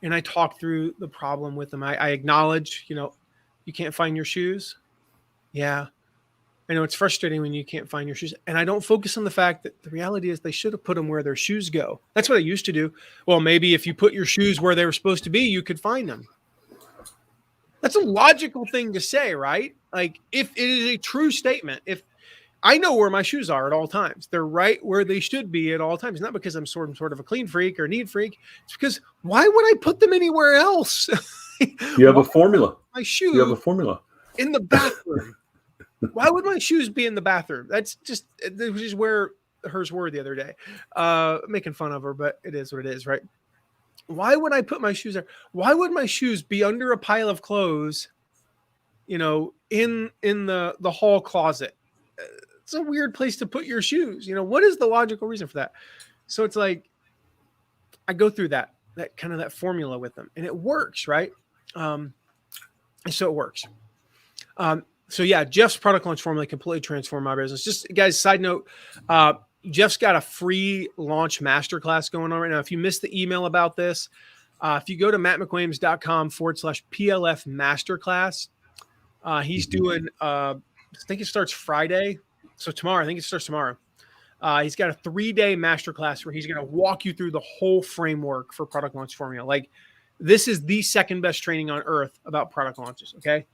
and I talk through the problem with them. I acknowledge, you can't find your shoes. Yeah. I know it's frustrating when you can't find your shoes. And I don't focus on the fact that the reality is they should have put them where their shoes go. That's what I used to do. Well, maybe if you put your shoes where they were supposed to be, you could find them. That's a logical thing to say, right? Like if it is a true statement, if I know where my shoes are at all times. They're right where they should be at all times. Not because I'm sort of a clean freak or neat freak. It's because why would I put them anywhere else? You have a formula. My shoes You have a formula in the bathroom. Why would my shoes be in the bathroom? That's just where hers were the other day. Making fun of her, but it is what it is, right? Why would I put my shoes there? Why would my shoes be under a pile of clothes, in the hall closet? It's a weird place to put your shoes. What is the logical reason for that? So it's like, I go through that kind of that formula with them, and it works, right? So it works. So yeah, Jeff's product launch formula completely transformed my business. Just guys, side note, Jeff's got a free launch masterclass going on right now. If you missed the email about this, if you go to mattmcwilliams.com/PLF masterclass, he's doing, I think it starts Friday. So tomorrow, I think it starts tomorrow. He's got a 3-day masterclass where he's going to walk you through the whole framework for product launch formula. Like, this is the second best training on earth about product launches. Okay.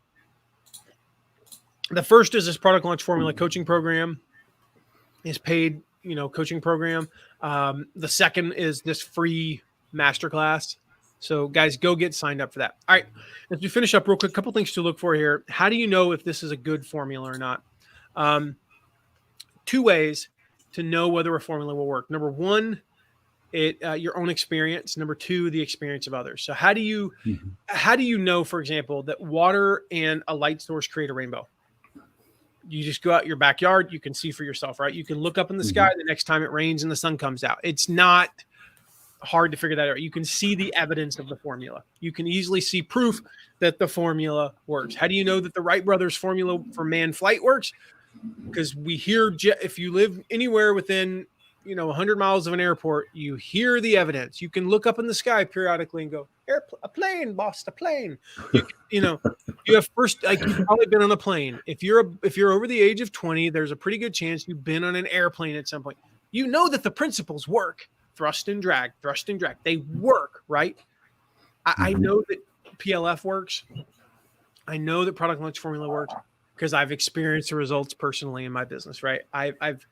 The first is this product launch formula coaching program, his paid, coaching program. The second is this free masterclass. So guys, go get signed up for that. All right. As we finish up real quick, a couple things to look for here. How do you know if this is a good formula or not? 2 ways to know whether a formula will work. Number one, your own experience. Number two, the experience of others. So how do you know, for example, that water and a light source create a rainbow? You just go out your backyard. You can see for yourself, right? You can look up in the sky the next time it rains and the sun comes out. It's not hard to figure that out. You can see the evidence of the formula. You can easily see proof that the formula works. How do you know that the Wright brothers formula for manned flight works? Because we hear, if you live anywhere within 100 miles of an airport, you hear the evidence. You can look up in the sky periodically and go, a plane, boss, a plane. You have first, like, you've probably been on a plane. If you're over the age of 20, there's a pretty good chance you've been on an airplane at some point. You know that the principles work. Thrust and drag. They work, right? I know that PLF works. I know that product launch formula works because I've experienced the results personally in my business, right? I've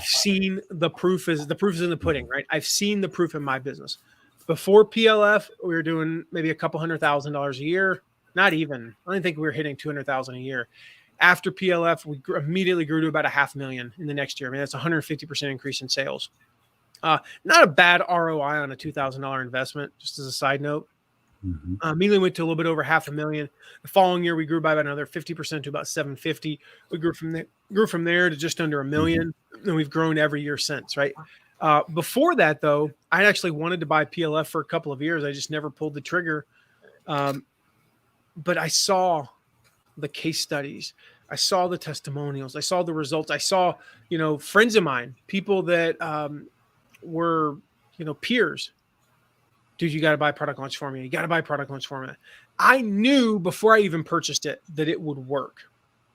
seen the proof is in the pudding, right? I've seen the proof in my business. Before PLF, we were doing maybe a couple $100,000 a year. Not even. I don't think we were hitting $200,000 a year. After PLF, we immediately grew to about $500,000 in the next year. I mean, that's a 150% increase in sales. Not a bad ROI on a $2,000 investment, just as a side note. Immediately went to a little bit over $500,000. The following year, we grew by about another 50% to about 750. We grew from there to just under $1 million, and we've grown every year since, right? Before that, though, I actually wanted to buy PLF for a couple of years. I just never pulled the trigger. But I saw the case studies. I saw the testimonials. I saw the results. I saw, friends of mine, people that were, peers. Dude, you got to buy product launch formula. You got to buy product launch formula. I knew before I even purchased it that it would work.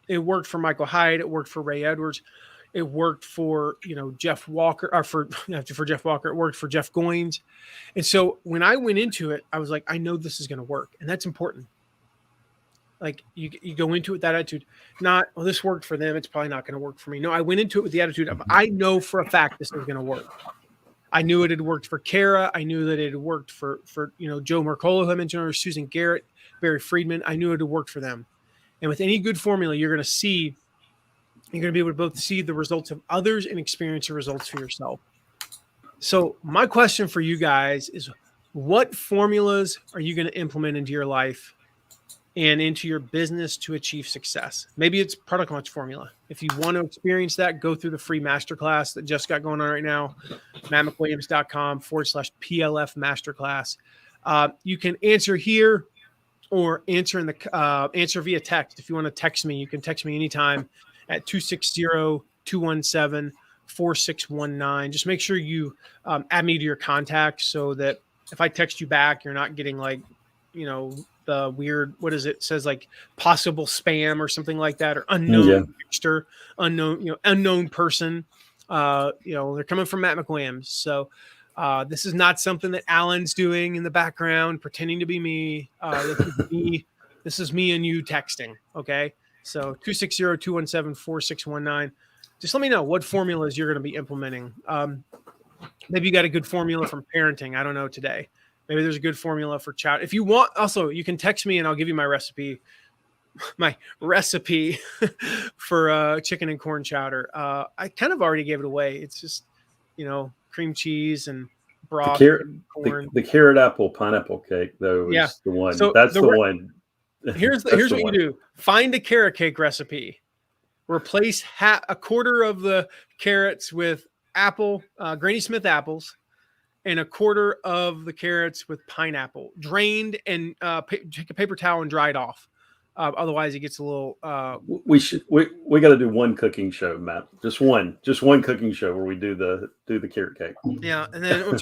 It worked for Michael Hyatt. It worked for Ray Edwards. It worked for, Jeff Walker, or for Jeff Walker. It worked for Jeff Goins. And so when I went into it, I was like, I know this is going to work. And that's important. Like, you go into it with that attitude, not, well, this worked for them, it's probably not going to work for me. No, I went into it with the attitude of, I know for a fact this is going to work. I knew it had worked for Kara. I knew that it had worked for Joe Mercola, who I mentioned, or Susan Garrett, Barry Friedman. I knew it had worked for them. And with any good formula, you're going to be able to both see the results of others and experience the results for yourself. So my question for you guys is, what formulas are you going to implement into your life and into your business to achieve success? Maybe it's product launch formula. If you want to experience that, go through the free masterclass that just got going on right now, mattmcwilliams.com/PLF masterclass. You can answer here or answer answer via text. If you want to text me, you can text me anytime at 260-217-4619. Just make sure you add me to your contacts so that if I text you back, you're not getting the weird, what is it? Says like possible spam or something like that, or unknown texter, unknown person. They're coming from Matt McWilliams. So this is not something that Alan's doing in the background, pretending to be me. This is me and you texting. Okay. So 260-217-4619. Just let me know what formulas you're going to be implementing. Maybe you got a good formula from parenting. I don't know today. Maybe there's a good formula for child. If you want, also, you can text me and I'll give you my recipe for chicken and corn chowder. I kind of already gave it away. It's just, cream cheese and broth and corn. The carrot apple pineapple cake, though, is the one. So that's the one. Here's what you do. Find a carrot cake recipe. Replace a quarter of the carrots with Granny Smith apples, and a quarter of the carrots with pineapple, drained, and take a paper towel and dry it off. Otherwise, it gets a little. We got to do one cooking show, Matt. Just one cooking show where we do the carrot cake. Yeah, and then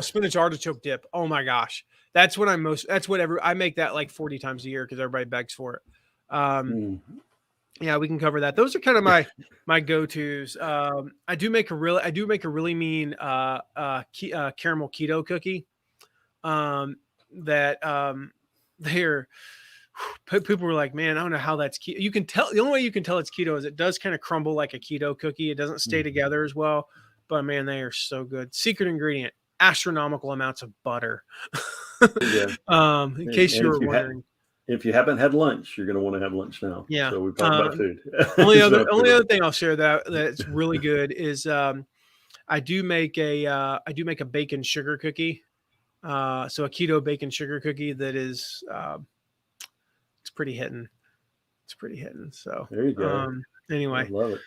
spinach artichoke dip. Oh my gosh, that's what I make that like 40 times a year because everybody begs for it. Yeah, we can cover that. Those are kind of my go-tos. I do make a really mean caramel keto cookie. People were like, man, I don't know how that's keto. You can tell, the only way you can tell it's keto is it does kind of crumble like a keto cookie. It doesn't stay together as well, but man, they are so good. Secret ingredient, astronomical amounts of butter. In case you were wondering. If you haven't had lunch, you're going to want to have lunch now. Yeah. So we talk about food. only other thing I'll share that's really good is I do make a bacon sugar cookie. So a keto bacon sugar cookie that is it's pretty hitting. So there you go. Anyway. I love it.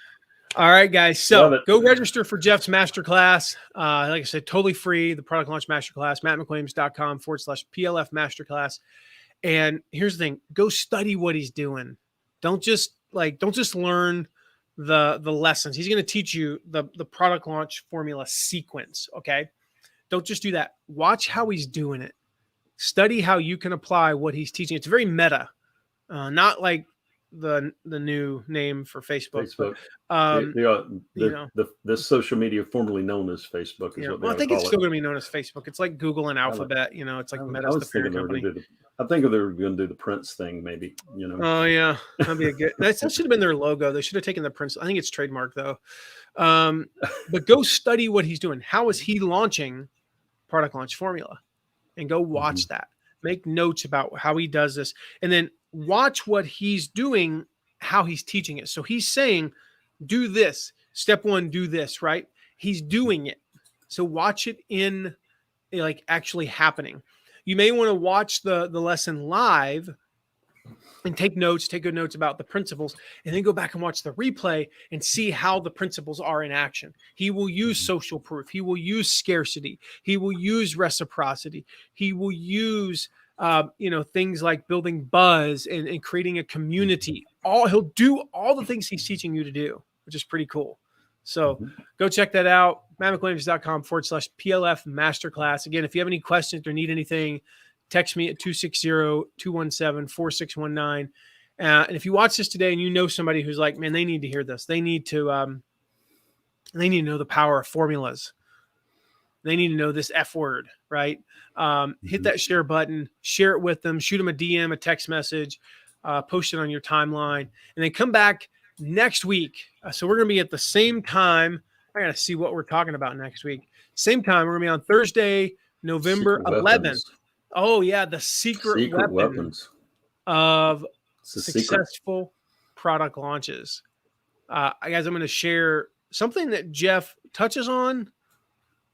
All right, guys. So go register for Jeff's masterclass. Like I said, totally free. The product launch masterclass, mattmcwilliams.com/PLF masterclass. And here's the thing, go study what he's doing. Don't just learn the lessons. He's going to teach you the product launch formula sequence. Okay. Don't just do that. Watch how he's doing it. Study how you can apply what he's teaching. It's very meta, not like the new name for Facebook. This social media formerly known as Facebook is what they I think it's still going to be known as Facebook. It's like Google and Alphabet. It's like Meta's the parent company. I think they were going to do the Prince thing, maybe. Oh yeah, that'd be a good. That should have been their logo. They should have taken the Prince. I think it's trademarked though. But go study what he's doing. How is he launching product launch formula? And go watch that. Make notes about how he does this, and then watch what he's doing, how he's teaching it. So he's saying, do this. Step 1, do this, right? He's doing it. So watch it in like actually happening. You may want to watch the lesson live and take good notes about the principles, and then go back and watch the replay and see how the principles are in action. He will use social proof. He will use scarcity. He will use reciprocity. He will use things like building buzz and creating a community. He'll do all the things he's teaching you to do, which is pretty cool. So go check that out. mattmcwilliams.com/PLF masterclass. Again, if you have any questions or need anything, text me at 260-217-4619. And if you watch this today and you know somebody who's like, man, they need to hear this. They need to know the power of formulas. They need to know this F word, right? Hit that share button, share it with them, shoot them a DM, a text message, post it on your timeline, and then come back next week. So we're going to be at the same time. I got to see what we're talking about next week. Same time. We're going to be on Thursday, November 11th. Oh yeah. The secret weapons of successful product launches. Guys, I'm going to share something that Jeff touches on,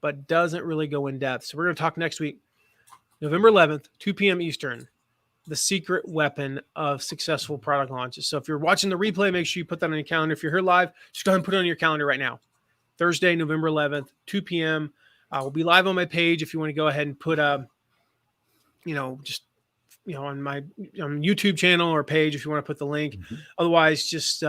but doesn't really go in depth. So we're going to talk next week, November 11th, 2 p.m. Eastern, the secret weapon of successful product launches. So if you're watching the replay, make sure you put that on your calendar. If you're here live, just go ahead and put it on your calendar right now. Thursday, November 11th, 2 p.m. We'll be live on my page if you want to go ahead and put on my YouTube channel or page if you want to put the link. Otherwise, just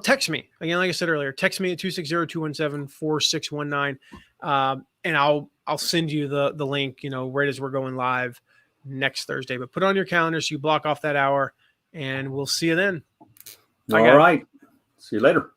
text me. Again, like I said earlier, text me at 260-217-4619. And I'll send you the link, right as we're going live next Thursday. But put it on your calendar so you block off that hour, and we'll see you then. All right. See you later.